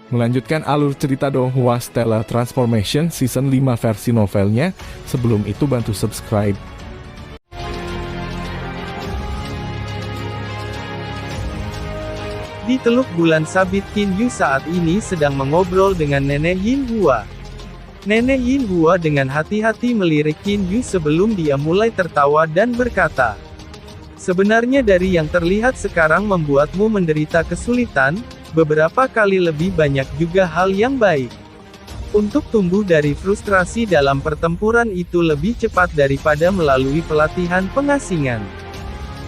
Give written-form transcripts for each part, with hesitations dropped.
Melanjutkan alur cerita Donghua Stellar Transformation Season 5 versi novelnya, sebelum itu bantu subscribe. Di Teluk Bulan Sabit, Qin Yu saat ini sedang mengobrol dengan Nenek Yin Hua. Nenek Yin Hua dengan hati-hati melirik Qin Yu sebelum dia mulai tertawa dan berkata, "Sebenarnya dari yang terlihat sekarang membuatmu menderita kesulitan, beberapa kali lebih banyak juga hal yang baik. Untuk tumbuh dari frustrasi dalam pertempuran itu lebih cepat daripada melalui pelatihan pengasingan."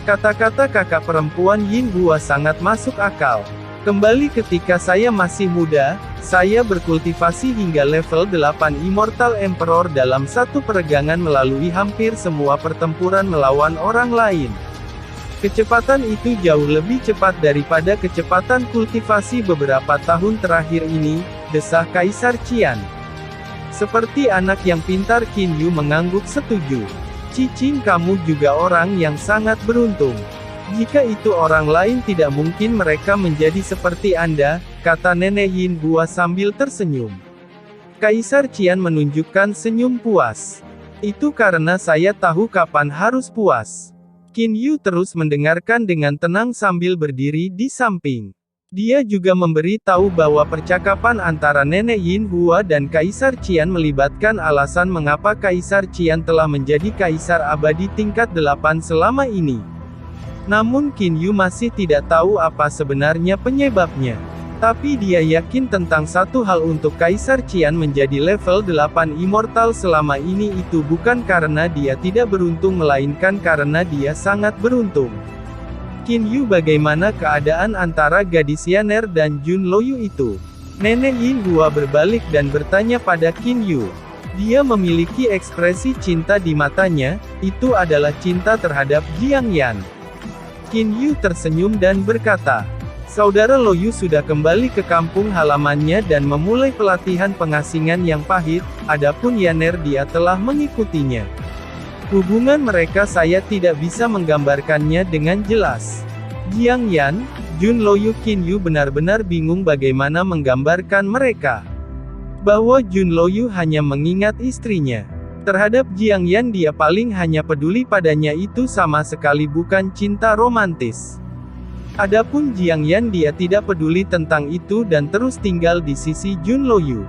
Kata-kata kakak perempuan Yin Hua sangat masuk akal. Kembali ketika saya masih muda, saya berkultivasi hingga level 8 Immortal Emperor dalam satu peregangan melalui hampir semua pertempuran melawan orang lain. Kecepatan itu jauh lebih cepat daripada kecepatan kultivasi beberapa tahun terakhir ini, desah Kaisar Qian. Seperti anak yang pintar, Qin Yu mengangguk setuju. "Cicing, kamu juga orang yang sangat beruntung. Jika itu orang lain tidak mungkin mereka menjadi seperti Anda," kata Nenek Yin Hua sambil tersenyum. Kaisar Qian menunjukkan senyum puas. "Itu karena saya tahu kapan harus puas." Qin Yu terus mendengarkan dengan tenang sambil berdiri di samping. Dia juga memberi tahu bahwa percakapan antara Nenek Yin Hua dan Kaisar Qian melibatkan alasan mengapa Kaisar Qian telah menjadi Kaisar Abadi tingkat 8 selama ini. Namun Qin Yu masih tidak tahu apa sebenarnya penyebabnya. Tapi dia yakin tentang satu hal, untuk Kaisar Qian menjadi level 8 Immortal selama ini itu bukan karena dia tidak beruntung melainkan karena dia sangat beruntung. "Qin Yu, bagaimana keadaan antara gadis Yaner dan Jun Loyu itu?" Nenek Yin Hua berbalik dan bertanya pada Qin Yu. Dia memiliki ekspresi cinta di matanya, itu adalah cinta terhadap Jiang Yan. Qin Yu tersenyum dan berkata, "Saudara Loyu sudah kembali ke kampung halamannya dan memulai pelatihan pengasingan yang pahit, adapun Yaner dia telah mengikutinya. Hubungan mereka saya tidak bisa menggambarkannya dengan jelas." Jiang Yan, Jun Loyu, Qin Yu benar-benar bingung bagaimana menggambarkan mereka. Bahwa Jun Loyu hanya mengingat istrinya. Terhadap Jiang Yan dia paling hanya peduli padanya, itu sama sekali bukan cinta romantis. Adapun Jiang Yan dia tidak peduli tentang itu dan terus tinggal di sisi Jun Loyu.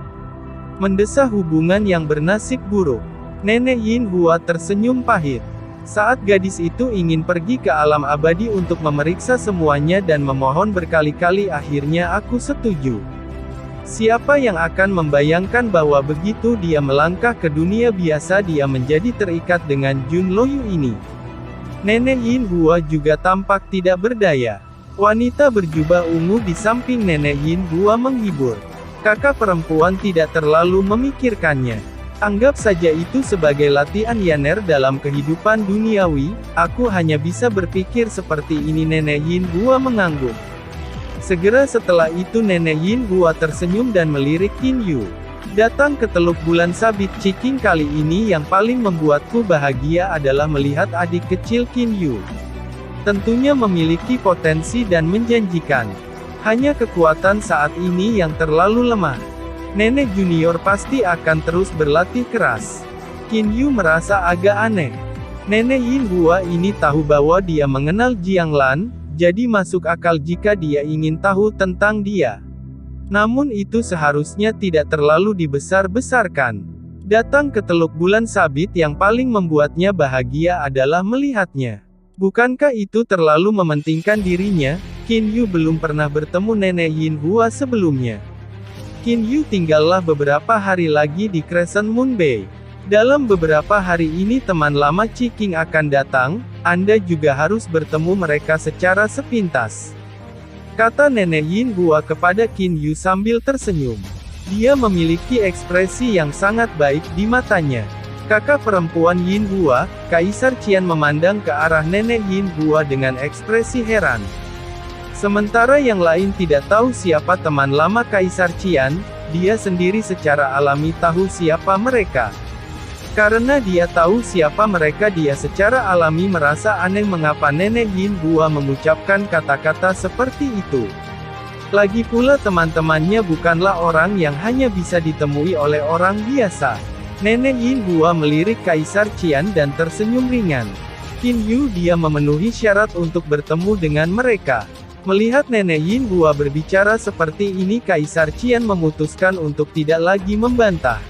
Mendesah hubungan yang bernasib buruk. Nenek Yin Hua tersenyum pahit. Saat gadis itu ingin pergi ke alam abadi untuk memeriksa semuanya dan memohon berkali-kali, akhirnya aku setuju. Siapa yang akan membayangkan bahwa begitu dia melangkah ke dunia biasa dia menjadi terikat dengan Jun Loyu ini. Nenek Yin Hua juga tampak tidak berdaya. Wanita berjubah ungu di samping Nenek Yin Hua menghibur. Kakak perempuan tidak terlalu memikirkannya. "Anggap saja itu sebagai latihan Yaner dalam kehidupan duniawi, aku hanya bisa berpikir seperti ini." Nenek Yin Hua mengangguk. Segera setelah itu Nenek Yin Hua tersenyum dan melirik Qin Yu. "Datang ke Teluk Bulan Sabit, Ciking, kali ini yang paling membuatku bahagia adalah melihat adik kecil Qin Yu. Tentunya memiliki potensi dan menjanjikan. Hanya kekuatan saat ini yang terlalu lemah. Nenek junior pasti akan terus berlatih keras." Qin Yu merasa agak aneh. Nenek Yin Hua ini tahu bahwa dia mengenal Jiang Lan, jadi masuk akal jika dia ingin tahu tentang dia. Namun itu seharusnya tidak terlalu dibesar-besarkan. Datang ke Teluk Bulan Sabit yang paling membuatnya bahagia adalah melihatnya. Bukankah itu terlalu mementingkan dirinya? Qin Yu belum pernah bertemu Nenek Yin Hua sebelumnya. Qin Yu tinggallah beberapa hari lagi di Crescent Moon Bay. Dalam beberapa hari ini teman lama Ciking akan datang, Anda juga harus bertemu mereka secara sepintas, kata Nenek Yin Hua kepada Qin Yu sambil tersenyum. Dia memiliki ekspresi yang sangat baik di matanya. Kakak perempuan Yin Hua, Kaisar Qian memandang ke arah Nenek Yin Hua dengan ekspresi heran. Sementara yang lain tidak tahu siapa teman lama Kaisar Qian, dia sendiri secara alami tahu siapa mereka. Karena dia tahu siapa mereka, dia secara alami merasa aneh mengapa Nenek Yin Hua mengucapkan kata-kata seperti itu. Lagi pula teman-temannya bukanlah orang yang hanya bisa ditemui oleh orang biasa. Nenek Yin Hua melirik Kaisar Qian dan tersenyum ringan. Qin Yu dia memenuhi syarat untuk bertemu dengan mereka. Melihat Nenek Yin Hua berbicara seperti ini, Kaisar Qian memutuskan untuk tidak lagi membantah.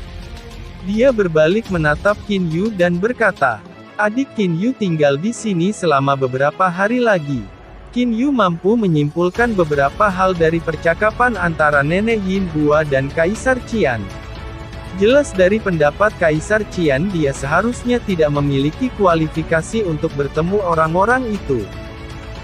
Dia berbalik menatap Qin Yu dan berkata, "Adik Qin Yu tinggal di sini selama beberapa hari lagi." Qin Yu mampu menyimpulkan beberapa hal dari percakapan antara Nenek Yin Hua dan Kaisar Qian. Jelas dari pendapat Kaisar Qian, dia seharusnya tidak memiliki kualifikasi untuk bertemu orang-orang itu.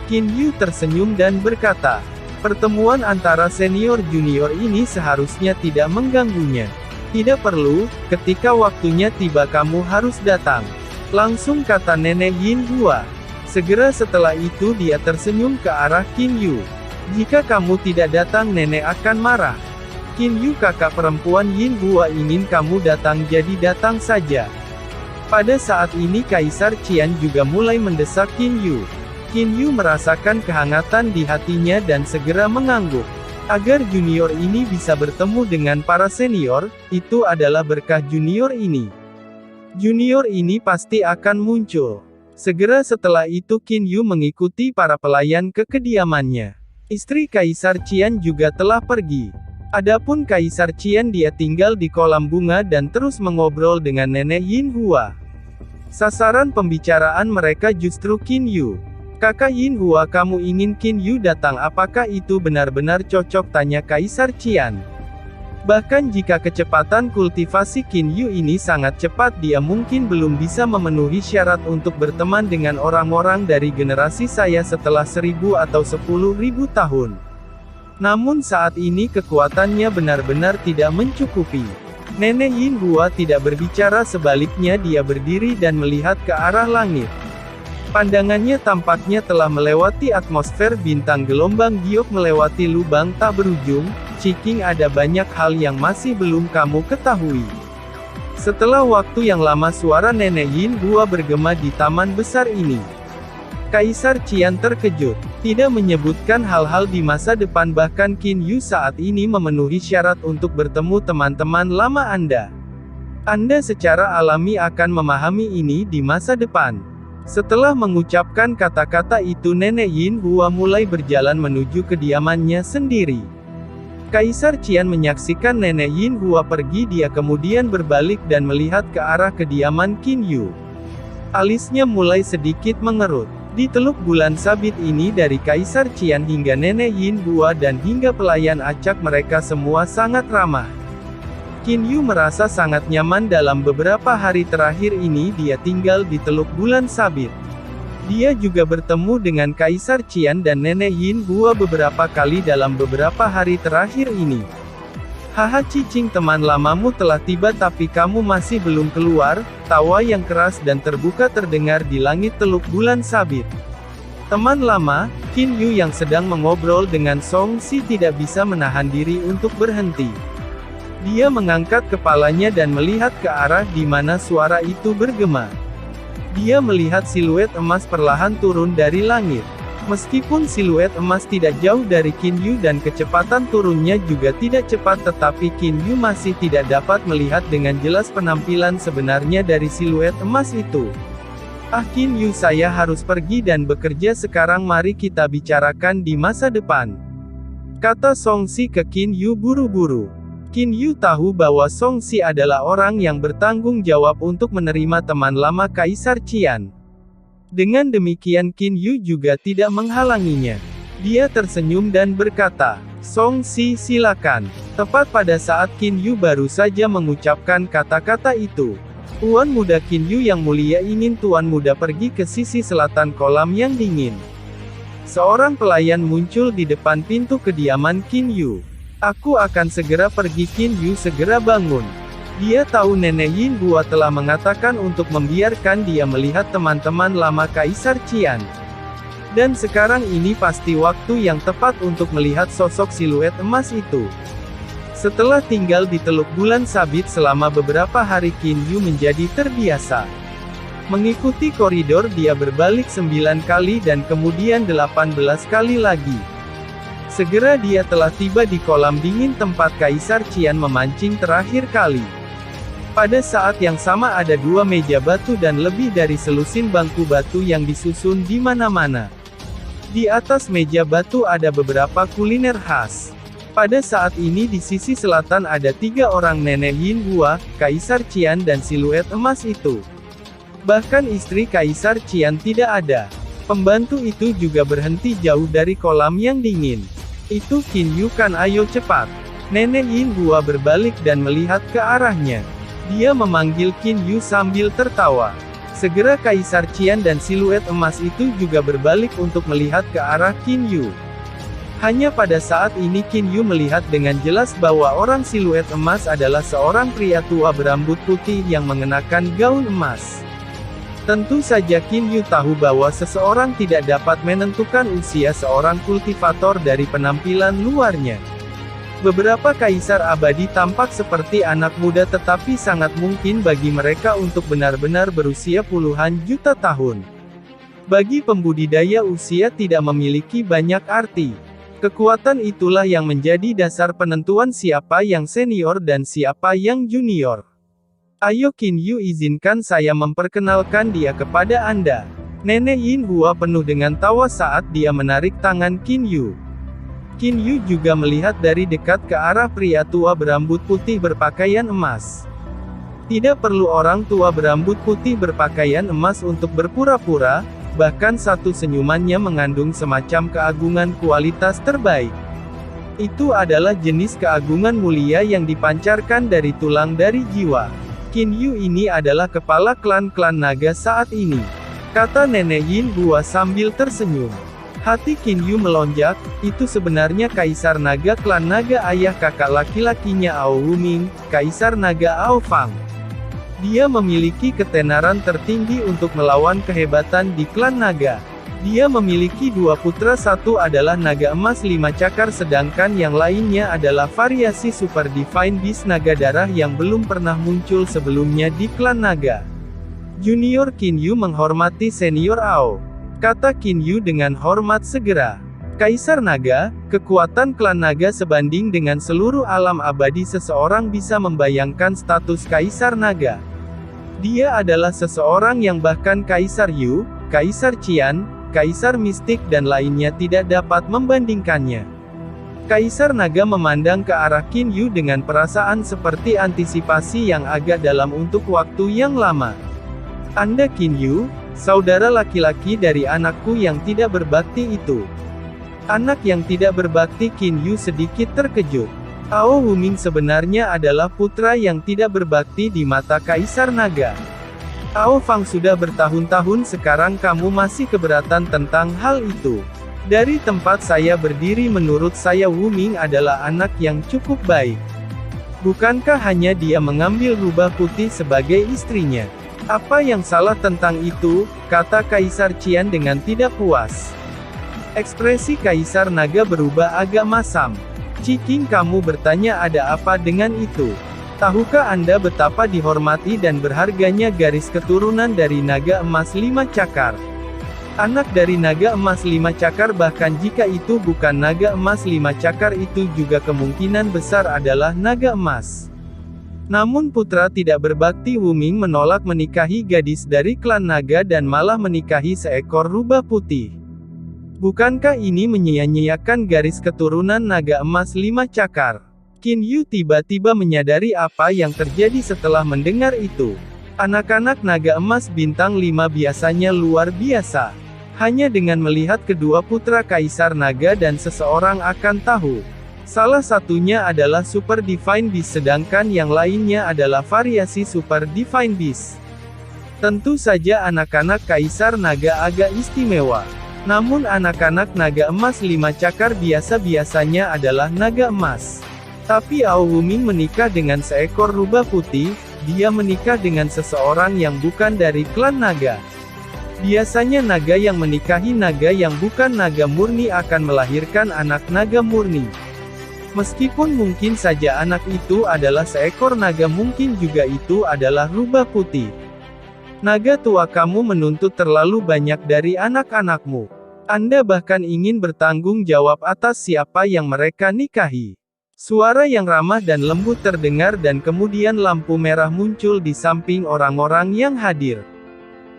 Qin Yu tersenyum dan berkata, "Pertemuan antara senior junior ini seharusnya tidak mengganggunya. Tidak perlu, ketika waktunya tiba kamu harus datang." Langsung kata Nenek Yin Hua. Segera setelah itu dia tersenyum ke arah Qin Yu. "Jika kamu tidak datang nenek akan marah. Qin Yu kakak perempuan Yin Hua ingin kamu datang jadi datang saja." Pada saat ini Kaisar Qian juga mulai mendesak Qin Yu. Qin Yu merasakan kehangatan di hatinya dan segera mengangguk. Agar junior ini bisa bertemu dengan para senior, itu adalah berkah junior ini. Junior ini pasti akan muncul. Segera setelah itu Qin Yu mengikuti para pelayan ke kediamannya. Istri Kaisar Qian juga telah pergi. Adapun Kaisar Qian dia tinggal di kolam bunga dan terus mengobrol dengan Nenek Yin Hua. Sasaran pembicaraan mereka justru Qin Yu. "Kakak Yin Hua, kamu ingin Qin Yu datang, apakah itu benar-benar cocok?" tanya Kaisar Qian. Bahkan jika kecepatan kultivasi Qin Yu ini sangat cepat, dia mungkin belum bisa memenuhi syarat untuk berteman dengan orang-orang dari generasi saya setelah 1000 atau 10.000 tahun. Namun saat ini kekuatannya benar-benar tidak mencukupi. Nenek Yin Hua tidak berbicara, sebaliknya dia berdiri dan melihat ke arah langit. Pandangannya tampaknya telah melewati atmosfer bintang, gelombang giok melewati lubang tak berujung. "Ciking, ada banyak hal yang masih belum kamu ketahui." Setelah waktu yang lama suara Nenek Yin Hua bergema di taman besar ini. Kaisar Qian terkejut. Tidak menyebutkan hal-hal di masa depan, bahkan Qin Yu saat ini memenuhi syarat untuk bertemu teman-teman lama Anda. Anda secara alami akan memahami ini di masa depan. Setelah mengucapkan kata-kata itu, Nenek Yin Hua mulai berjalan menuju kediamannya sendiri. Kaisar Qian menyaksikan Nenek Yin Hua pergi, dia kemudian berbalik dan melihat ke arah kediaman Qin Yu. Alisnya mulai sedikit mengerut. Di Teluk Bulan Sabit ini, dari Kaisar Qian hingga Nenek Yin Hua dan hingga pelayan acak, mereka semua sangat ramah. Qin Yu merasa sangat nyaman dalam beberapa hari terakhir ini dia tinggal di Teluk Bulan Sabit. Dia juga bertemu dengan Kaisar Qian dan Nenek Yin Hua beberapa kali dalam beberapa hari terakhir ini. "Haha Cicing, teman lamamu telah tiba tapi kamu masih belum keluar." Tawa yang keras dan terbuka terdengar di langit Teluk Bulan Sabit. Teman lama, Qin Yu yang sedang mengobrol dengan Song Si tidak bisa menahan diri untuk berhenti. Dia mengangkat kepalanya dan melihat ke arah di mana suara itu bergema. Dia melihat siluet emas perlahan turun dari langit. Meskipun siluet emas tidak jauh dari Qin Yu dan kecepatan turunnya juga tidak cepat, tetapi Qin Yu masih tidak dapat melihat dengan jelas penampilan sebenarnya dari siluet emas itu. "Ah Qin Yu, saya harus pergi dan bekerja sekarang, mari kita bicarakan di masa depan," kata Song Si ke Qin Yu buru-buru. Qin Yu tahu bahwa Song Si adalah orang yang bertanggung jawab untuk menerima teman lama Kaisar Qian. Dengan demikian Qin Yu juga tidak menghalanginya. Dia tersenyum dan berkata, "Song Si, silakan." Tepat pada saat Qin Yu baru saja mengucapkan kata-kata itu, Tuan Muda Qin Yu yang mulia ingin Tuan Muda pergi ke sisi selatan kolam yang dingin. Seorang pelayan muncul di depan pintu kediaman Qin Yu. "Aku akan segera pergi." Qin Yu segera bangun. Dia tahu Nenek Yin Hua telah mengatakan untuk membiarkan dia melihat teman-teman lama Kaisar Qian. Dan sekarang ini pasti waktu yang tepat untuk melihat sosok siluet emas itu. Setelah tinggal di Teluk Bulan Sabit selama beberapa hari, Qin Yu menjadi terbiasa. Mengikuti koridor, dia berbalik 9 kali dan kemudian 18 kali lagi. Segera dia telah tiba di kolam dingin tempat Kaisar Qian memancing terakhir kali. Pada saat yang sama ada 2 meja batu dan lebih dari selusin bangku batu yang disusun di mana-mana. Di atas meja batu ada beberapa kuliner khas. Pada saat ini di sisi selatan ada 3 orang nenek Yin Hua, Kaisar Qian dan siluet emas itu. Bahkan istri Kaisar Qian tidak ada. Pembantu itu juga berhenti jauh dari kolam yang dingin. Itu Qin Yu kan, ayo cepat. Nenek Yin Hua berbalik dan melihat ke arahnya. Dia memanggil Qin Yu sambil tertawa. Segera Kaisar Qian dan siluet emas itu juga berbalik untuk melihat ke arah Qin Yu. Hanya pada saat ini Qin Yu melihat dengan jelas bahwa orang siluet emas adalah seorang pria tua berambut putih yang mengenakan gaun emas. Tentu saja Qin Yu tahu bahwa seseorang tidak dapat menentukan usia seorang kultivator dari penampilan luarnya. Beberapa kaisar abadi tampak seperti anak muda, tetapi sangat mungkin bagi mereka untuk benar-benar berusia puluhan juta tahun. Bagi pembudidaya usia tidak memiliki banyak arti. Kekuatan itulah yang menjadi dasar penentuan siapa yang senior dan siapa yang junior. Ayo Qin Yu, izinkan saya memperkenalkan dia kepada Anda. Nenek Yin Hua penuh dengan tawa saat dia menarik tangan Qin Yu. Qin Yu juga melihat dari dekat ke arah pria tua berambut putih berpakaian emas. Tidak perlu orang tua berambut putih berpakaian emas untuk berpura-pura, bahkan satu senyumannya mengandung semacam keagungan kualitas terbaik. Itu adalah jenis keagungan mulia yang dipancarkan dari tulang dari jiwa. Qin Yu ini adalah kepala klan-klan naga saat ini, kata Nenek Yin Hua sambil tersenyum. Hati Qin Yu melonjak, itu sebenarnya Kaisar Naga klan naga ayah kakak laki-lakinya Ao Wuming, Kaisar Naga Ao Fang. Dia memiliki ketenaran tertinggi untuk melawan kehebatan di klan naga. Dia memiliki 2 putra, satu adalah naga emas 5 cakar sedangkan yang lainnya adalah variasi Super Divine Beast naga darah yang belum pernah muncul sebelumnya di klan naga. Junior Qin Yu menghormati senior Ao, kata Qin Yu dengan hormat segera. Kaisar Naga, kekuatan klan naga sebanding dengan seluruh alam abadi. Seseorang bisa membayangkan status Kaisar Naga. Dia adalah seseorang yang bahkan Kaisar Yu, Kaisar Qian, Kaisar Mistik dan lainnya tidak dapat membandingkannya. Kaisar Naga memandang ke arah Qin Yu dengan perasaan seperti antisipasi yang agak dalam untuk waktu yang lama. Anda Qin Yu, saudara laki-laki dari anakku yang tidak berbakti itu. Anak yang tidak berbakti? Qin Yu sedikit terkejut. Ao Wuming sebenarnya adalah putra yang tidak berbakti di mata Kaisar Naga. Ao Fang, sudah bertahun-tahun sekarang kamu masih keberatan tentang hal itu. Dari tempat saya berdiri menurut saya Wuming adalah anak yang cukup baik. Bukankah hanya dia mengambil rubah putih sebagai istrinya? Apa yang salah tentang itu? Kata Kaisar Qian dengan tidak puas. Ekspresi Kaisar Naga berubah agak masam. Ciking, kamu bertanya ada apa dengan itu? Tahukah Anda betapa dihormati dan berharganya garis keturunan dari naga emas 5 cakar? Anak dari naga emas 5 cakar, bahkan jika itu bukan naga emas 5 cakar, itu juga kemungkinan besar adalah naga emas. Namun putra tidak berbakti Wuming menolak menikahi gadis dari klan naga dan malah menikahi seekor rubah putih. Bukankah ini menyia-nyiakan garis keturunan naga emas 5 cakar? Qin Yu tiba-tiba menyadari apa yang terjadi setelah mendengar itu. Anak-anak naga emas bintang 5 biasanya luar biasa. Hanya dengan melihat kedua putra Kaisar Naga dan seseorang akan tahu. Salah satunya adalah Super Divine Beast sedangkan yang lainnya adalah variasi Super Divine Beast. Tentu saja anak-anak Kaisar Naga agak istimewa. Namun anak-anak naga emas 5 cakar biasa-biasanya adalah naga emas. Tapi Ao Wuming menikah dengan seekor rubah putih, dia menikah dengan seseorang yang bukan dari klan naga. Biasanya naga yang menikahi naga yang bukan naga murni akan melahirkan anak naga murni. Meskipun mungkin saja anak itu adalah seekor naga, mungkin juga itu adalah rubah putih. Naga tua, kamu menuntut terlalu banyak dari anak-anakmu. Anda bahkan ingin bertanggung jawab atas siapa yang mereka nikahi. Suara yang ramah dan lembut terdengar dan kemudian lampu merah muncul di samping orang-orang yang hadir.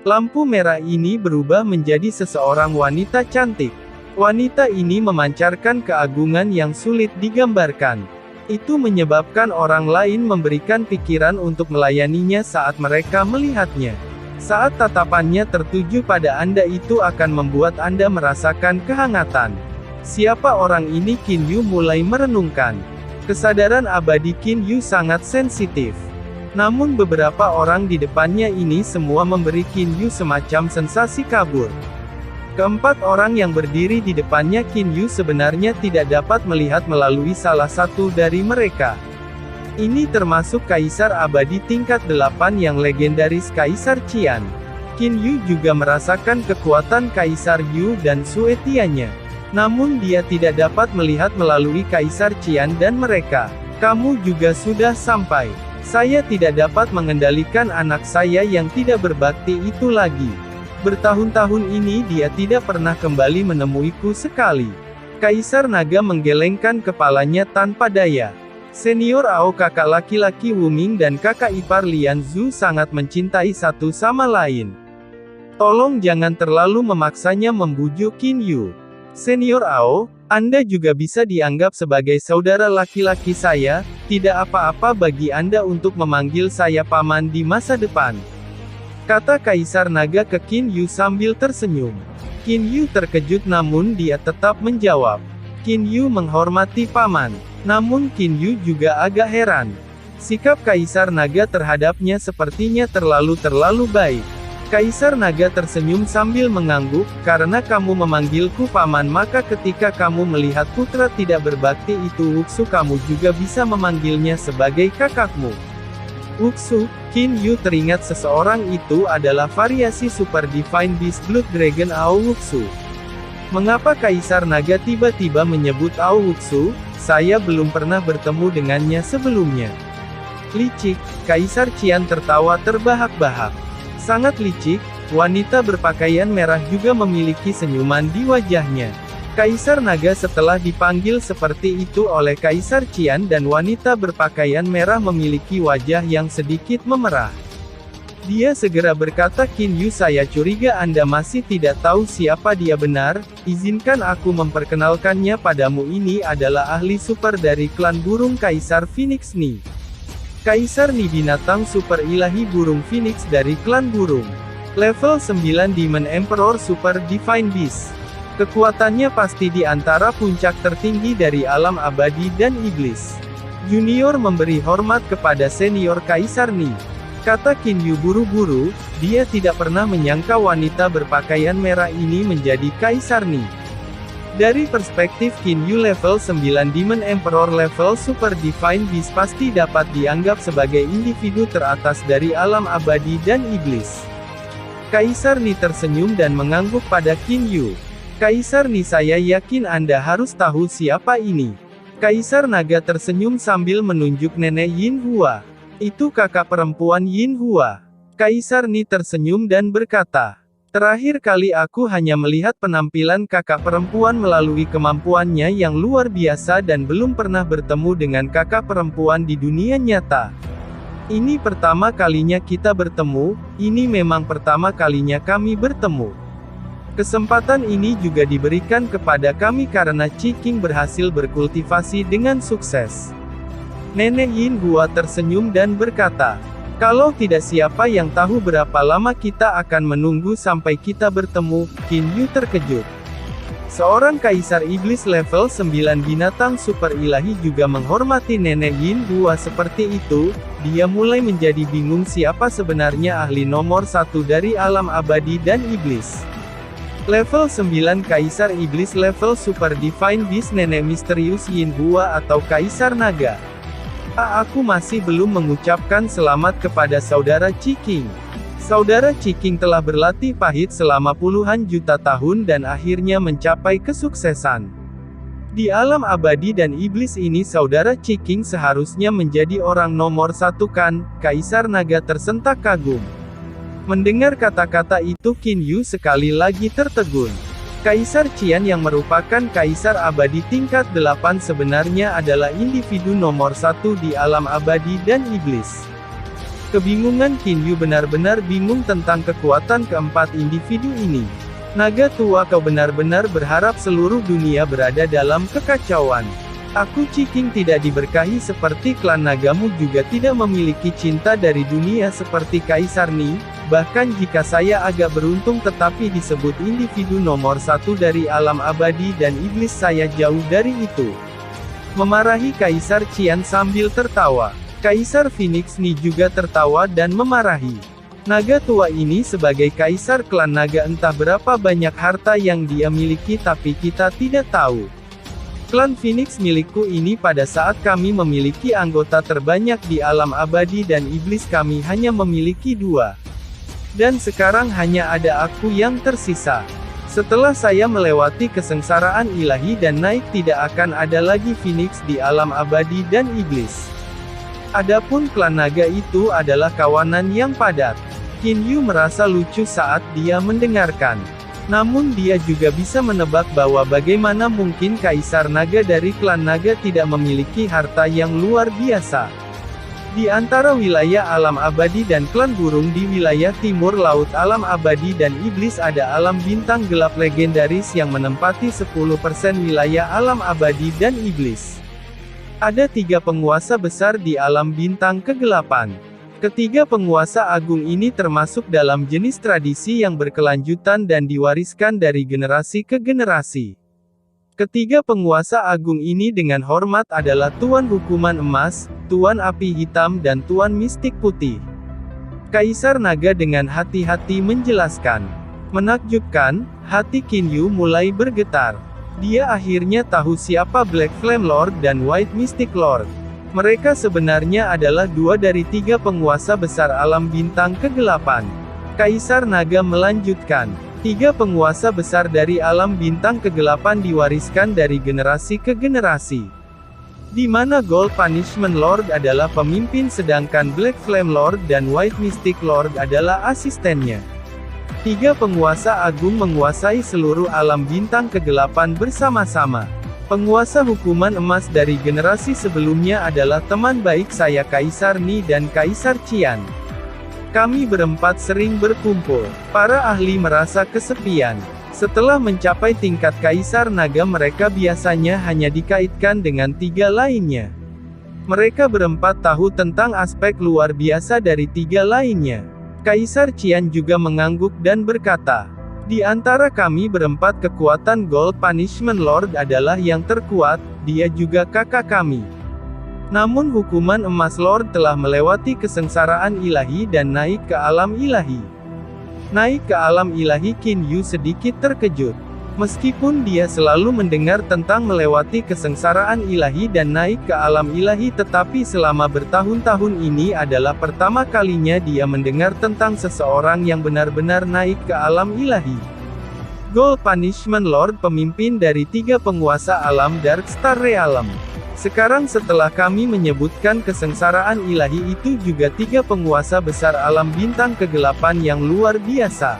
Lampu merah ini berubah menjadi seseorang wanita cantik. Wanita ini memancarkan keagungan yang sulit digambarkan. Itu menyebabkan orang lain memberikan pikiran untuk melayaninya saat mereka melihatnya. Saat tatapannya tertuju pada Anda itu akan membuat Anda merasakan kehangatan. Siapa orang ini? Qin Yu mulai merenungkan. Kesadaran abadi Qin Yu sangat sensitif. Namun beberapa orang di depannya ini semua memberi Qin Yu semacam sensasi kabur. Keempat orang yang berdiri di depannya Qin Yu sebenarnya tidak dapat melihat melalui salah satu dari mereka. Ini termasuk Kaisar Abadi tingkat 8 yang legendaris Kaisar Qian. Qin Yu juga merasakan kekuatan Kaisar Yu dan Suetianya. Namun dia tidak dapat melihat melalui Kaisar Qian dan mereka. Kamu juga sudah sampai. Saya tidak dapat mengendalikan anak saya yang tidak berbakti itu lagi. Bertahun-tahun ini dia tidak pernah kembali menemuiku sekali. Kaisar Naga menggelengkan kepalanya tanpa daya. Senior Ao, kakak laki-laki Wu Ming dan kakak ipar Lian Zhu sangat mencintai satu sama lain. Tolong jangan terlalu memaksanya, membujuk Qin Yu. Senior Ao, Anda juga bisa dianggap sebagai saudara laki-laki saya, tidak apa-apa bagi Anda untuk memanggil saya paman di masa depan. Kata Kaisar Naga ke Qin Yu sambil tersenyum. Qin Yu terkejut namun dia tetap menjawab. Qin Yu menghormati paman. Namun Qin Yu juga agak heran. Sikap Kaisar Naga terhadapnya sepertinya terlalu baik. Kaisar Naga tersenyum sambil mengangguk, karena kamu memanggilku paman maka ketika kamu melihat putra tidak berbakti itu Wuxu kamu juga bisa memanggilnya sebagai kakakmu. Wuxu, Qin Yu teringat seseorang itu adalah variasi Super Divine Beast Blood Dragon Ao Wuxu. Mengapa Kaisar Naga tiba-tiba menyebut Ao Wuxu? Saya belum pernah bertemu dengannya sebelumnya. Licik, Kaisar Qian tertawa terbahak-bahak. Sangat licik, wanita berpakaian merah juga memiliki senyuman di wajahnya. Kaisar Naga setelah dipanggil seperti itu oleh Kaisar Qian dan wanita berpakaian merah memiliki wajah yang sedikit memerah. Dia segera berkata, Qin Yu, saya curiga Anda masih tidak tahu siapa dia benar, izinkan aku memperkenalkannya padamu. Ini adalah ahli super dari klan burung Kaisar Phoenix Ni. Kaisar Ni, binatang super ilahi burung Phoenix dari klan burung. Level 9 Demon Emperor Super Divine Beast. Kekuatannya pasti di antara puncak tertinggi dari alam abadi dan iblis. Junior memberi hormat kepada senior Kaisar Ni. Kata Qin Yu buru-buru, dia tidak pernah menyangka wanita berpakaian merah ini menjadi Kaisar Ni. Dari perspektif Qin Yu, level 9 Demon Emperor level Super Divine Beast pasti dapat dianggap sebagai individu teratas dari alam abadi dan iblis. Kaisar Ni tersenyum dan mengangguk pada Qin Yu. Kaisar Ni, saya yakin Anda harus tahu siapa ini. Kaisar Naga tersenyum sambil menunjuk nenek Yin Hua. Itu kakak perempuan Yin Hua. Kaisar Ni tersenyum dan berkata, terakhir kali aku hanya melihat penampilan kakak perempuan melalui kemampuannya yang luar biasa dan belum pernah bertemu dengan kakak perempuan di dunia nyata. Ini pertama kalinya kita bertemu, ini memang pertama kalinya kami bertemu. Kesempatan ini juga diberikan kepada kami karena Qi King berhasil berkultivasi dengan sukses. Nenek Yin Hua tersenyum dan berkata, kalau tidak siapa yang tahu berapa lama kita akan menunggu sampai kita bertemu. Qin Yu terkejut. Seorang Kaisar Iblis level 9 binatang super ilahi juga menghormati nenek Yin Hua seperti itu. Dia mulai menjadi bingung siapa sebenarnya ahli nomor 1 dari alam abadi dan iblis. Level 9 Kaisar Iblis level Super Divine Beast, nenek misterius Yin Hua atau Kaisar Naga. Aku masih belum mengucapkan selamat kepada saudara Qi King. Saudara Qi King telah berlatih pahit selama puluhan juta tahun dan akhirnya mencapai kesuksesan. Di alam abadi dan iblis ini saudara Qi King seharusnya menjadi orang nomor 1 kan? Kaisar Naga tersentak kagum. Mendengar kata-kata itu Qin Yu sekali lagi tertegun. Kaisar Qian yang merupakan kaisar abadi tingkat 8 sebenarnya adalah individu nomor 1 di alam abadi dan iblis. Kebingungan Qin Yu benar-benar bingung tentang kekuatan keempat individu ini. Naga tua, kau benar-benar berharap seluruh dunia berada dalam kekacauan. Aku Ciking tidak diberkahi seperti klan nagamu, juga tidak memiliki cinta dari dunia seperti Kaisar Ni. Bahkan jika saya agak beruntung tetapi disebut individu nomor 1 dari alam abadi dan iblis, saya jauh dari itu. Memarahi Kaisar Qian sambil tertawa. Kaisar Phoenix Ni juga tertawa dan memarahi. Naga tua ini sebagai kaisar klan naga, entah berapa banyak harta yang dia miliki, tapi kita tidak tahu. Klan Phoenix milikku ini pada saat kami memiliki anggota terbanyak di alam abadi dan iblis, kami hanya memiliki 2. Dan sekarang hanya ada aku yang tersisa. Setelah saya melewati kesengsaraan ilahi dan naik, tidak akan ada lagi Phoenix di alam abadi dan iblis. Adapun klan naga itu adalah kawanan yang padat. Qin Yu merasa lucu saat dia mendengarkan. Namun dia juga bisa menebak bahwa bagaimana mungkin kaisar naga dari klan naga tidak memiliki harta yang luar biasa. Di antara wilayah alam abadi dan klan burung di wilayah timur laut alam abadi dan iblis, ada alam bintang gelap legendaris yang menempati 10% wilayah alam abadi dan iblis. Ada 3 penguasa besar di alam bintang kegelapan. Ketiga penguasa agung ini termasuk dalam jenis tradisi yang berkelanjutan dan diwariskan dari generasi ke generasi. Ketiga penguasa agung ini dengan hormat adalah Tuan Hukuman Emas, Tuan Api Hitam dan Tuan Mistik Putih. Kaisar Naga dengan hati-hati menjelaskan. Menakjubkan, hati Qin Yu mulai bergetar. Dia akhirnya tahu siapa Black Flame Lord dan White Mystic Lord. Mereka sebenarnya adalah 2 dari 3 penguasa besar alam bintang kegelapan. Kaisar Naga melanjutkan. 3 penguasa besar dari alam bintang kegelapan diwariskan dari generasi ke generasi. Di mana Gold Punishment Lord adalah pemimpin, sedangkan Black Flame Lord dan White Mystic Lord adalah asistennya. 3 penguasa agung menguasai seluruh alam bintang kegelapan bersama-sama. Penguasa hukuman emas dari generasi sebelumnya adalah teman baik saya Kaisar Ni dan Kaisar Qian. Kami berempat sering berkumpul. Para ahli merasa kesepian. Setelah mencapai tingkat Kaisar Naga, mereka biasanya hanya dikaitkan dengan 3 lainnya. Mereka berempat tahu tentang aspek luar biasa dari 3 lainnya. Kaisar Qian juga mengangguk dan berkata, di antara kami berempat, kekuatan Gold Punishment Lord adalah yang terkuat, dia juga kakak kami. Namun hukuman emas Lord telah melewati kesengsaraan ilahi dan naik ke alam ilahi. Naik ke alam ilahi, Qin Yu sedikit terkejut. Meskipun dia selalu mendengar tentang melewati kesengsaraan ilahi dan naik ke alam ilahi, tetapi selama bertahun-tahun ini adalah pertama kalinya dia mendengar tentang seseorang yang benar-benar naik ke alam ilahi. Gold Punishment Lord, pemimpin dari 3 penguasa alam Dark Star Realm. Sekarang setelah kami menyebutkan kesengsaraan ilahi, itu juga 3 penguasa besar alam bintang kegelapan yang luar biasa.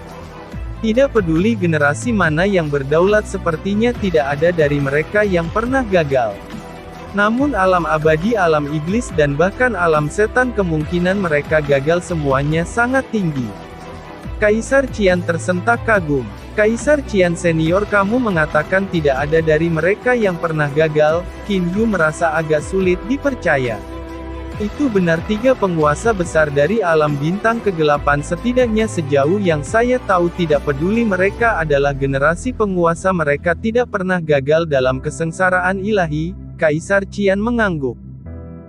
Tidak peduli generasi mana yang berdaulat, sepertinya tidak ada dari mereka yang pernah gagal. Namun alam abadi, alam iblis dan bahkan alam setan, kemungkinan mereka gagal semuanya sangat tinggi. Kaisar Qian tersentak kagum. Kaisar Qian senior, kamu mengatakan tidak ada dari mereka yang pernah gagal? Qin Yu merasa agak sulit dipercaya. Itu benar, 3 penguasa besar dari alam bintang kegelapan, setidaknya sejauh yang saya tahu, tidak peduli mereka adalah generasi penguasa, mereka tidak pernah gagal dalam kesengsaraan ilahi. Kaisar Qian mengangguk.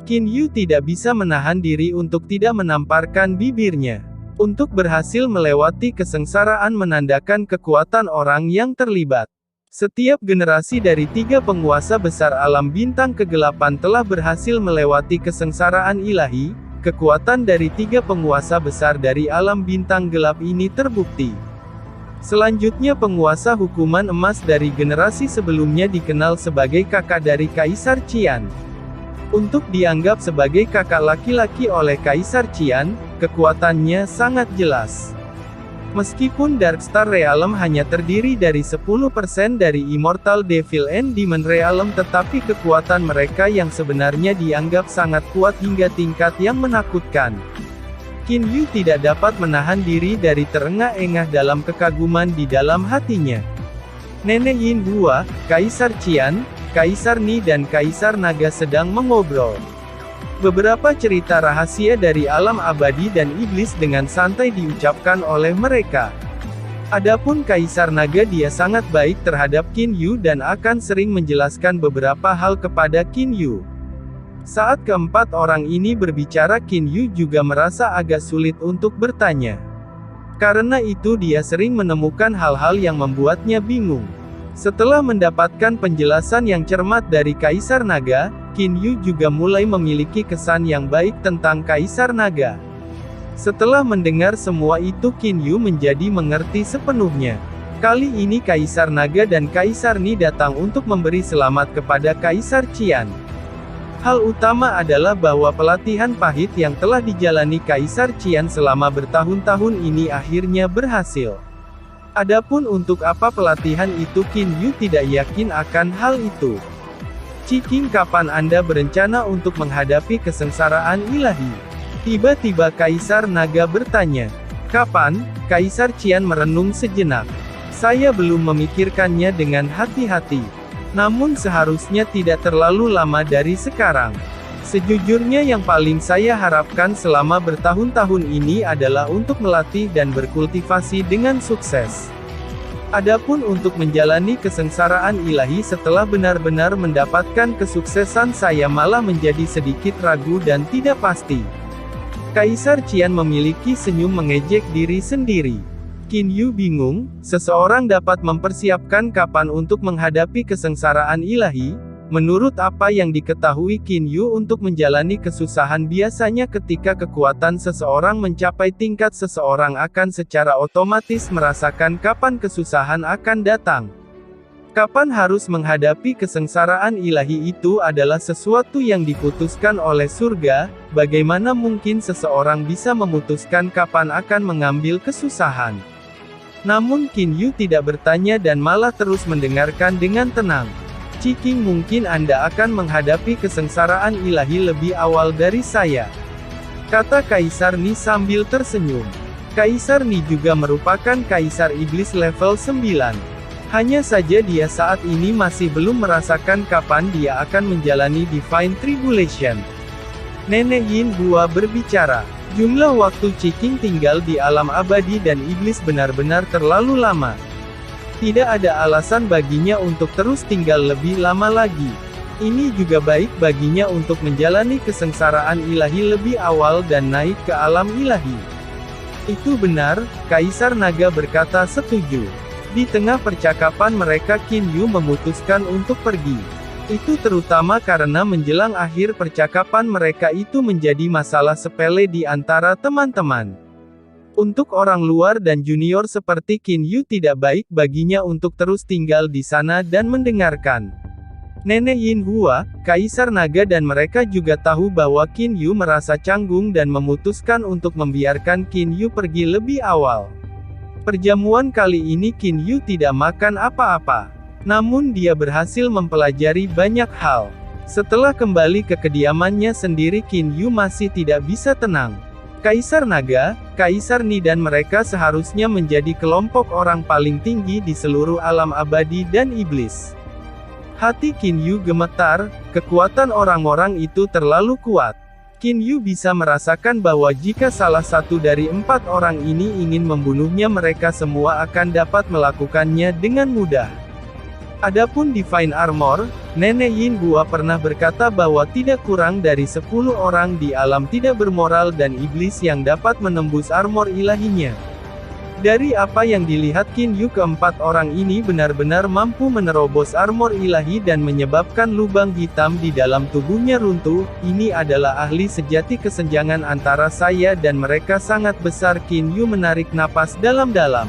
Qin Yu tidak bisa menahan diri untuk tidak menamparkan bibirnya. Untuk berhasil melewati kesengsaraan menandakan kekuatan orang yang terlibat. Setiap generasi dari 3 penguasa besar alam bintang kegelapan telah berhasil melewati kesengsaraan ilahi. Kekuatan dari 3 penguasa besar dari alam bintang gelap ini terbukti. Selanjutnya penguasa hukuman emas dari generasi sebelumnya dikenal sebagai kakak dari Kaisar Qian. Untuk dianggap sebagai kakak laki-laki oleh Kaisar Qian, kekuatannya sangat jelas. Meskipun Darkstar Realm hanya terdiri dari 10% dari Immortal Devil and Demon Realm, tetapi kekuatan mereka yang sebenarnya dianggap sangat kuat hingga tingkat yang menakutkan. Qin Yu tidak dapat menahan diri dari terengah-engah dalam kekaguman di dalam hatinya. Nenek Yin Hua, Kaisar Qian, Kaisar Ni dan Kaisar Naga sedang mengobrol. Beberapa cerita rahasia dari alam abadi dan iblis dengan santai diucapkan oleh mereka. Adapun Kaisar Naga, dia sangat baik terhadap Qin Yu dan akan sering menjelaskan beberapa hal kepada Qin Yu. Saat keempat orang ini berbicara, Qin Yu juga merasa agak sulit untuk bertanya. Karena itu dia sering menemukan hal-hal yang membuatnya bingung. Setelah mendapatkan penjelasan yang cermat dari Kaisar Naga, Qin Yu juga mulai memiliki kesan yang baik tentang Kaisar Naga. Setelah mendengar semua itu, Qin Yu menjadi mengerti sepenuhnya. Kali ini Kaisar Naga dan Kaisar Ni datang untuk memberi selamat kepada Kaisar Qian. Hal utama adalah bahwa pelatihan pahit yang telah dijalani Kaisar Qian selama bertahun-tahun ini akhirnya berhasil. Adapun untuk apa pelatihan itu, Qin Yu tidak yakin akan hal itu. Ciking, kapan Anda berencana untuk menghadapi kesengsaraan ilahi? Tiba-tiba Kaisar Naga bertanya. Kapan? Kaisar Qian merenung sejenak. Saya belum memikirkannya dengan hati-hati. Namun seharusnya tidak terlalu lama dari sekarang. Sejujurnya yang paling saya harapkan selama bertahun-tahun ini adalah untuk melatih dan berkultivasi dengan sukses. Adapun untuk menjalani kesengsaraan ilahi setelah benar-benar mendapatkan kesuksesan, saya malah menjadi sedikit ragu dan tidak pasti. Kaisar Qian memiliki senyum mengejek diri sendiri. Qin Yu bingung, seseorang dapat mempersiapkan kapan untuk menghadapi kesengsaraan ilahi? Menurut apa yang diketahui Qin Yu, untuk menjalani kesusahan biasanya ketika kekuatan seseorang mencapai tingkat, seseorang akan secara otomatis merasakan kapan kesusahan akan datang. Kapan harus menghadapi kesengsaraan ilahi itu adalah sesuatu yang diputuskan oleh surga. Bagaimana mungkin seseorang bisa memutuskan kapan akan mengambil kesusahan? Namun Qin Yu tidak bertanya dan malah terus mendengarkan dengan tenang. Ciking, mungkin Anda akan menghadapi kesengsaraan ilahi lebih awal dari saya, kata Kaisar Ni sambil tersenyum. Kaisar Ni juga merupakan Kaisar Iblis level 9. Hanya saja dia saat ini masih belum merasakan kapan dia akan menjalani Divine Tribulation. Nenek Yin Hua berbicara. Jumlah waktu Ciking tinggal di alam abadi dan iblis benar-benar terlalu lama. Tidak ada alasan baginya untuk terus tinggal lebih lama lagi. Ini juga baik baginya untuk menjalani kesengsaraan ilahi lebih awal dan naik ke alam ilahi. Itu benar, Kaisar Naga berkata setuju. Di tengah percakapan mereka, Qin Yu memutuskan untuk pergi. Itu terutama karena menjelang akhir percakapan mereka itu menjadi masalah sepele di antara teman-teman. Untuk orang luar dan junior seperti Qin Yu tidak baik baginya untuk terus tinggal di sana dan mendengarkan. Nenek Yin Hua, Kaisar Naga dan mereka juga tahu bahwa Qin Yu merasa canggung dan memutuskan untuk membiarkan Qin Yu pergi lebih awal. Perjamuan kali ini Qin Yu tidak makan apa-apa. Namun dia berhasil mempelajari banyak hal. Setelah kembali ke kediamannya sendiri, Qin Yu masih tidak bisa tenang. Kaisar Naga, Kaisar Ni dan mereka seharusnya menjadi kelompok orang paling tinggi di seluruh alam abadi dan iblis. Hati Qin Yu gemetar, kekuatan orang-orang itu terlalu kuat. Qin Yu bisa merasakan bahwa jika salah satu dari 4 orang ini ingin membunuhnya, mereka semua akan dapat melakukannya dengan mudah. Adapun Divine Armor, Nenek Yin Hua pernah berkata bahwa tidak kurang dari 10 orang di alam tidak bermoral dan iblis yang dapat menembus armor ilahinya. Dari apa yang dilihat Qin Yu, keempat orang ini benar-benar mampu menerobos armor ilahi dan menyebabkan lubang hitam di dalam tubuhnya runtuh. Ini adalah ahli sejati. Kesenjangan antara saya dan mereka sangat besar. Qin Yu menarik napas dalam-dalam.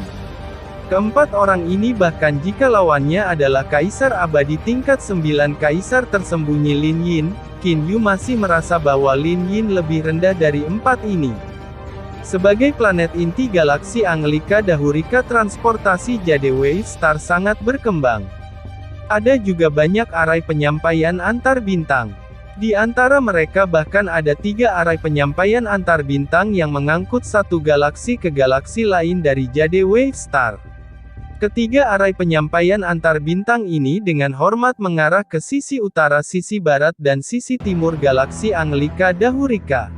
Keempat orang ini, bahkan jika lawannya adalah Kaisar Abadi tingkat 9 Kaisar tersembunyi Lin Yin, Qin Yu masih merasa bahwa Lin Yin lebih rendah dari 4 ini. Sebagai planet inti galaksi Anglika Dahurika, transportasi Jadeway Star sangat berkembang. Ada juga banyak arai penyampaian antar bintang. Di antara mereka bahkan ada 3 arai penyampaian antar bintang yang mengangkut satu galaksi ke galaksi lain dari Jadeway Star. Ketiga arai penyampaian antar bintang ini dengan hormat mengarah ke sisi utara, sisi barat, dan sisi timur galaksi Anglika Dahurika.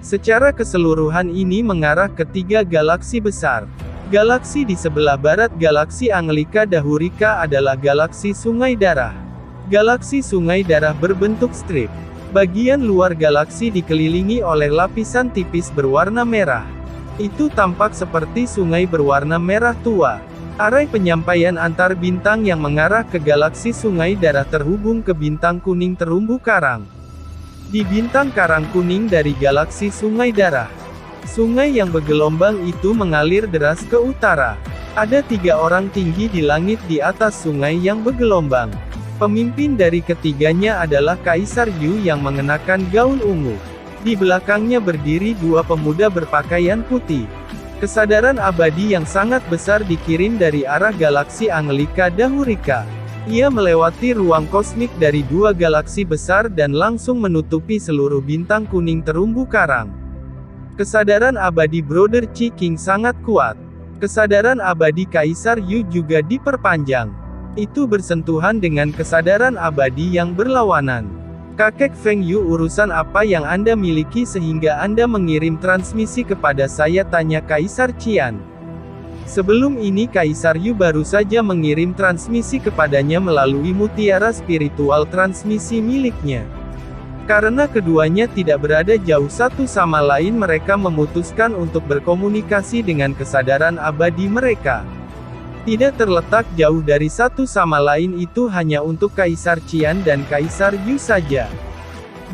Secara keseluruhan ini mengarah ke 3 galaksi besar. Galaksi di sebelah barat galaksi Anglika Dahurika adalah galaksi Sungai Darah. Galaksi Sungai Darah berbentuk strip. Bagian luar galaksi dikelilingi oleh lapisan tipis berwarna merah. Itu tampak seperti sungai berwarna merah tua. Arai penyampaian antar bintang yang mengarah ke galaksi Sungai Darah terhubung ke bintang kuning terumbu karang. Di bintang karang kuning dari galaksi Sungai Darah, sungai yang bergelombang itu mengalir deras ke utara. Ada 3 orang tinggi di langit di atas sungai yang bergelombang. Pemimpin dari ketiganya adalah Kaisar Yu yang mengenakan gaun ungu. Di belakangnya berdiri 2 pemuda berpakaian putih. Kesadaran abadi yang sangat besar dikirim dari arah galaksi Anglika Dahurika. Ia melewati ruang kosmik dari 2 galaksi besar dan langsung menutupi seluruh bintang kuning terumbu karang. Kesadaran abadi Brother Chi King sangat kuat. Kesadaran abadi Kaisar Yu juga diperpanjang. Itu bersentuhan dengan kesadaran abadi yang berlawanan. Kakek Feng Yu, urusan apa yang Anda miliki sehingga Anda mengirim transmisi kepada saya, tanya Kaisar Qian. Sebelum ini Kaisar Yu baru saja mengirim transmisi kepadanya melalui mutiara spiritual transmisi miliknya. Karena keduanya tidak berada jauh satu sama lain, mereka memutuskan untuk berkomunikasi dengan kesadaran abadi mereka. Tidak terletak jauh dari satu sama lain, itu hanya untuk Kaisar Qian dan Kaisar Yu saja.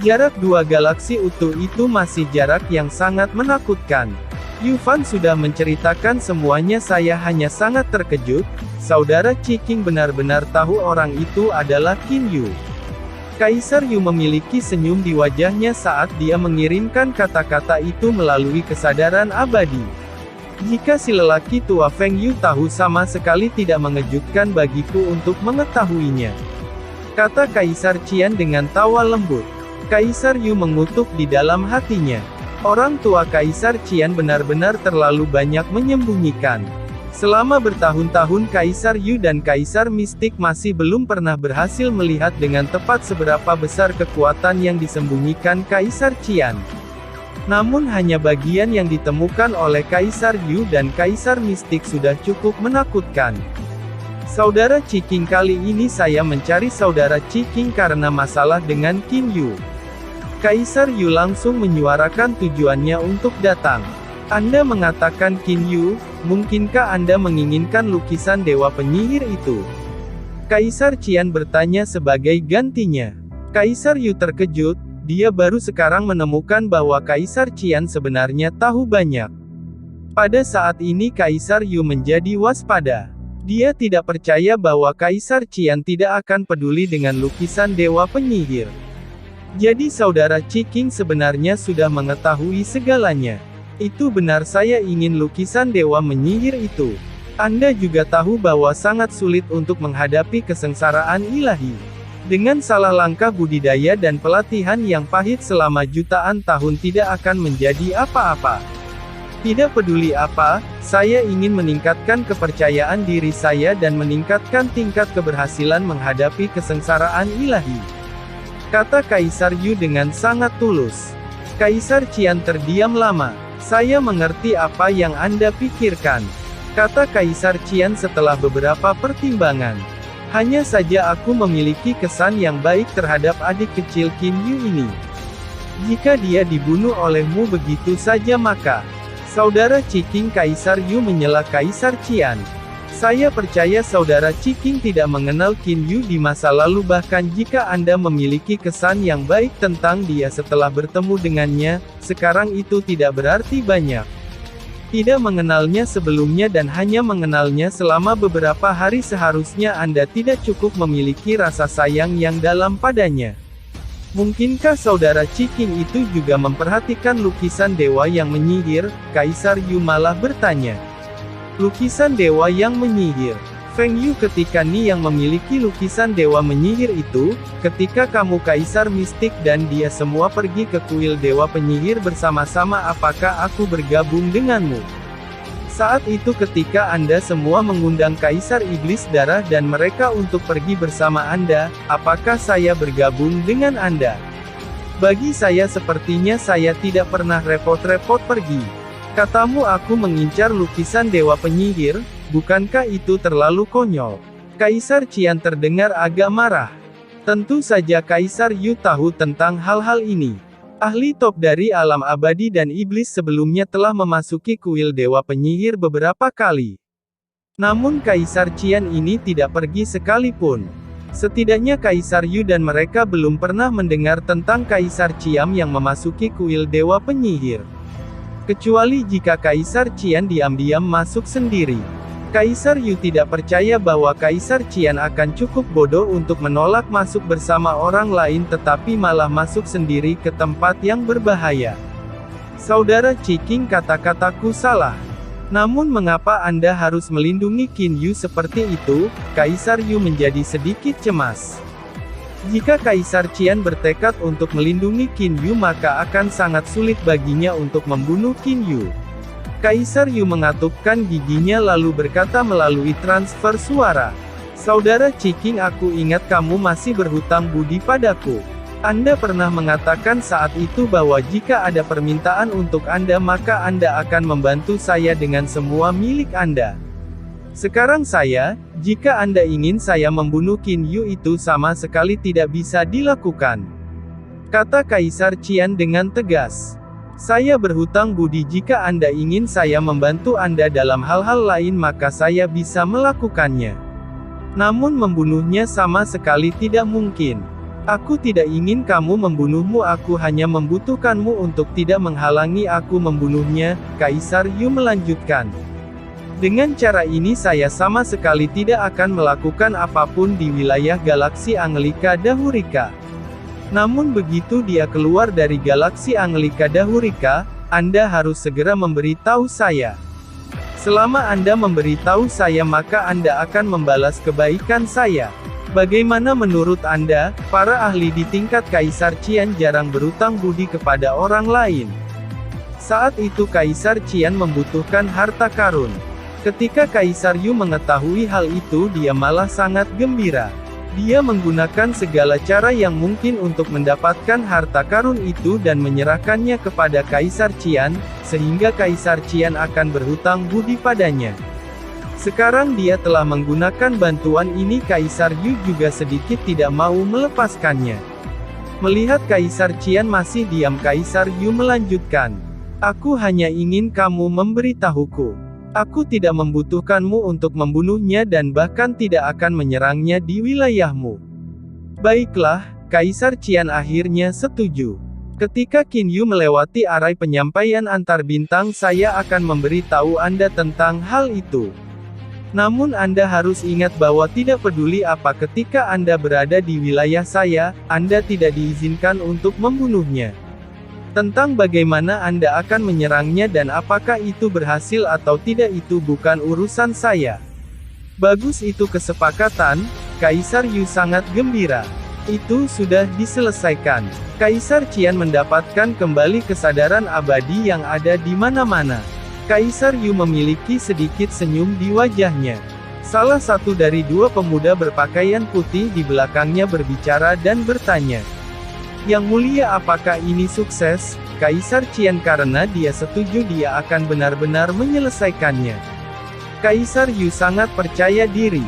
Jarak 2 galaksi utuh itu masih jarak yang sangat menakutkan. Yu Fan sudah menceritakan semuanya, saya hanya sangat terkejut. Saudara Chi King benar-benar tahu orang itu adalah Qin Yu. Kaisar Yu memiliki senyum di wajahnya saat dia mengirimkan kata-kata itu melalui kesadaran abadi. Jika si lelaki tua Feng Yu tahu, sama sekali tidak mengejutkan bagiku untuk mengetahuinya, kata Kaisar Qian dengan tawa lembut. Kaisar Yu mengutuk di dalam hatinya. Orang tua Kaisar Qian benar-benar terlalu banyak menyembunyikan. Selama bertahun-tahun Kaisar Yu dan Kaisar Mistik masih belum pernah berhasil melihat dengan tepat seberapa besar kekuatan yang disembunyikan Kaisar Qian. Namun hanya bagian yang ditemukan oleh Kaisar Yu dan Kaisar Mistik sudah cukup menakutkan. Saudara Chi King, kali ini saya mencari Saudara Chi King karena masalah dengan Qin Yu. Kaisar Yu langsung menyuarakan tujuannya untuk datang. Anda mengatakan Qin Yu, mungkinkah Anda menginginkan lukisan Dewa Penyihir itu? Kaisar Qian bertanya sebagai gantinya. Kaisar Yu terkejut. Dia baru sekarang menemukan bahwa Kaisar Qian sebenarnya tahu banyak. Pada saat ini Kaisar Yu menjadi waspada. Dia tidak percaya bahwa Kaisar Qian tidak akan peduli dengan lukisan Dewa Penyihir. Jadi Saudara Chi King sebenarnya sudah mengetahui segalanya. Itu benar, saya ingin lukisan Dewa Penyihir itu. Anda juga tahu bahwa sangat sulit untuk menghadapi kesengsaraan ilahi. Dengan salah langkah budidaya dan pelatihan yang pahit selama jutaan tahun tidak akan menjadi apa-apa. Tidak peduli apa, saya ingin meningkatkan kepercayaan diri saya dan meningkatkan tingkat keberhasilan menghadapi kesengsaraan ilahi, kata Kaisar Yu dengan sangat tulus. Kaisar Qian terdiam lama. Saya mengerti apa yang Anda pikirkan, kata Kaisar Qian setelah beberapa pertimbangan. Hanya saja aku memiliki kesan yang baik terhadap adik kecil Qin Yu ini. Jika dia dibunuh olehmu begitu saja, maka Saudara Chi King, Kaisar Yu menyela Kaisar Qian. Saya percaya Saudara Chi King tidak mengenal Qin Yu di masa lalu, bahkan jika Anda memiliki kesan yang baik tentang dia setelah bertemu dengannya, sekarang itu tidak berarti banyak. Tidak mengenalnya sebelumnya dan hanya mengenalnya selama beberapa hari, seharusnya Anda tidak cukup memiliki rasa sayang yang dalam padanya. Mungkinkah saudara Ciking itu juga memperhatikan lukisan dewa yang menyihir? Kaisar Yu malah bertanya. Lukisan dewa yang menyihir. Feng Yu, ketika Ni yang memiliki lukisan dewa menyihir itu, ketika kamu kaisar mistik dan dia semua pergi ke kuil dewa penyihir bersama-sama, apakah aku bergabung denganmu? Saat itu ketika Anda semua mengundang Kaisar Iblis Darah dan mereka untuk pergi bersama Anda, apakah saya bergabung dengan Anda? Bagi saya sepertinya saya tidak pernah repot-repot pergi. Katamu aku mengincar lukisan dewa penyihir, bukankah itu terlalu konyol? Kaisar Qian terdengar agak marah. Tentu saja Kaisar Yu tahu tentang hal-hal ini. Ahli top dari alam abadi dan iblis sebelumnya telah memasuki kuil dewa penyihir beberapa kali. Namun Kaisar Qian ini tidak pergi sekalipun. Setidaknya Kaisar Yu dan mereka belum pernah mendengar tentang Kaisar Qian yang memasuki kuil dewa penyihir. Kecuali jika Kaisar Qian diam-diam masuk sendiri. Kaisar Yu tidak percaya bahwa Kaisar Qian akan cukup bodoh untuk menolak masuk bersama orang lain tetapi malah masuk sendiri ke tempat yang berbahaya. Saudara Ciking, kata-kataku salah. Namun mengapa Anda harus melindungi Qin Yu seperti itu? Kaisar Yu menjadi sedikit cemas. Jika Kaisar Qian bertekad untuk melindungi Qin Yu maka akan sangat sulit baginya untuk membunuh Qin Yu. Kaisar Yu mengatupkan giginya lalu berkata melalui transfer suara. Saudara Ciking, aku ingat kamu masih berhutang budi padaku. Anda pernah mengatakan saat itu bahwa jika ada permintaan untuk Anda maka Anda akan membantu saya dengan semua milik Anda. Sekarang jika Anda ingin saya membunuh Qin Yu itu sama sekali tidak bisa dilakukan. Kata Kaisar Qian dengan tegas. Saya berhutang budi, jika Anda ingin saya membantu Anda dalam hal-hal lain maka saya bisa melakukannya. Namun membunuhnya sama sekali tidak mungkin. Aku tidak ingin kamu membunuhmu, aku hanya membutuhkanmu untuk tidak menghalangi aku membunuhnya, Kaisar Yu melanjutkan. Dengan cara ini saya sama sekali tidak akan melakukan apapun di wilayah galaksi Anglika Dahurika. Namun begitu dia keluar dari galaksi Anglika Dahurika, Anda harus segera memberitahu saya. Selama Anda memberitahu saya maka Anda akan membalas kebaikan saya. Bagaimana menurut Anda? Para ahli di tingkat Kaisar Qian jarang berutang budi kepada orang lain. Saat itu Kaisar Qian membutuhkan harta karun. Ketika Kaisar Yu mengetahui hal itu dia malah sangat gembira. Dia menggunakan segala cara yang mungkin untuk mendapatkan harta karun itu dan menyerahkannya kepada Kaisar Qian, sehingga Kaisar Qian akan berhutang budi padanya. Sekarang dia telah menggunakan bantuan ini, Kaisar Yu juga sedikit tidak mau melepaskannya. Melihat Kaisar Qian masih diam, Kaisar Yu melanjutkan. Aku hanya ingin kamu memberitahuku. Aku tidak membutuhkanmu untuk membunuhnya dan bahkan tidak akan menyerangnya di wilayahmu. Baiklah, Kaisar Qian akhirnya setuju. Ketika Qin Yu melewati arai penyampaian antar bintang saya akan memberitahu Anda tentang hal itu. Namun Anda harus ingat bahwa tidak peduli apa ketika Anda berada di wilayah saya, Anda tidak diizinkan untuk membunuhnya. Tentang bagaimana Anda akan menyerangnya dan apakah itu berhasil atau tidak itu bukan urusan saya. Bagus, itu kesepakatan. Kaisar Yu sangat gembira. Itu sudah diselesaikan. Kaisar Qian mendapatkan kembali kesadaran abadi yang ada di mana-mana. Kaisar Yu memiliki sedikit senyum di wajahnya. Salah satu dari dua pemuda berpakaian putih di belakangnya berbicara dan bertanya. Yang mulia, apakah ini sukses? Kaisar Qian, karena dia setuju dia akan benar-benar menyelesaikannya. Kaisar Yu sangat percaya diri.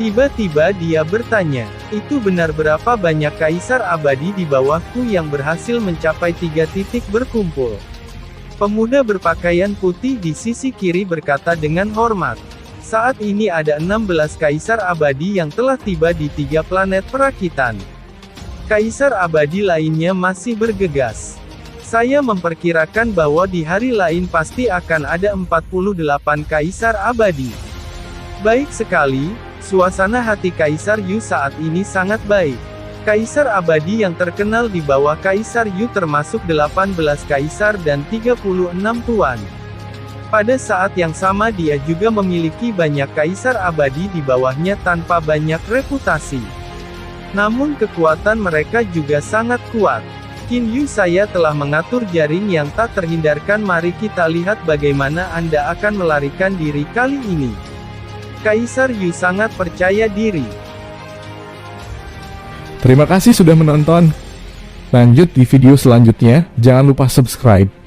Tiba-tiba dia bertanya, itu benar berapa banyak kaisar abadi di bawahku yang berhasil mencapai 3 titik berkumpul? Pemuda berpakaian putih di sisi kiri berkata dengan hormat. Saat ini ada 16 kaisar abadi yang telah tiba di 3 planet perakitan. Kaisar abadi lainnya masih bergegas. Saya memperkirakan bahwa di hari lain pasti akan ada 48 kaisar abadi. Baik sekali, suasana hati Kaisar Yu saat ini sangat baik. Kaisar abadi yang terkenal di bawah Kaisar Yu termasuk 18 kaisar dan 36 tuan. Pada saat yang sama dia juga memiliki banyak kaisar abadi di bawahnya tanpa banyak reputasi. Namun kekuatan mereka juga sangat kuat. Qin Yu, saya telah mengatur jaring yang tak terhindarkan. Mari kita lihat bagaimana Anda akan melarikan diri kali ini. Kaisar Yu sangat percaya diri. Terima kasih sudah menonton. Lanjut di video selanjutnya, jangan lupa subscribe.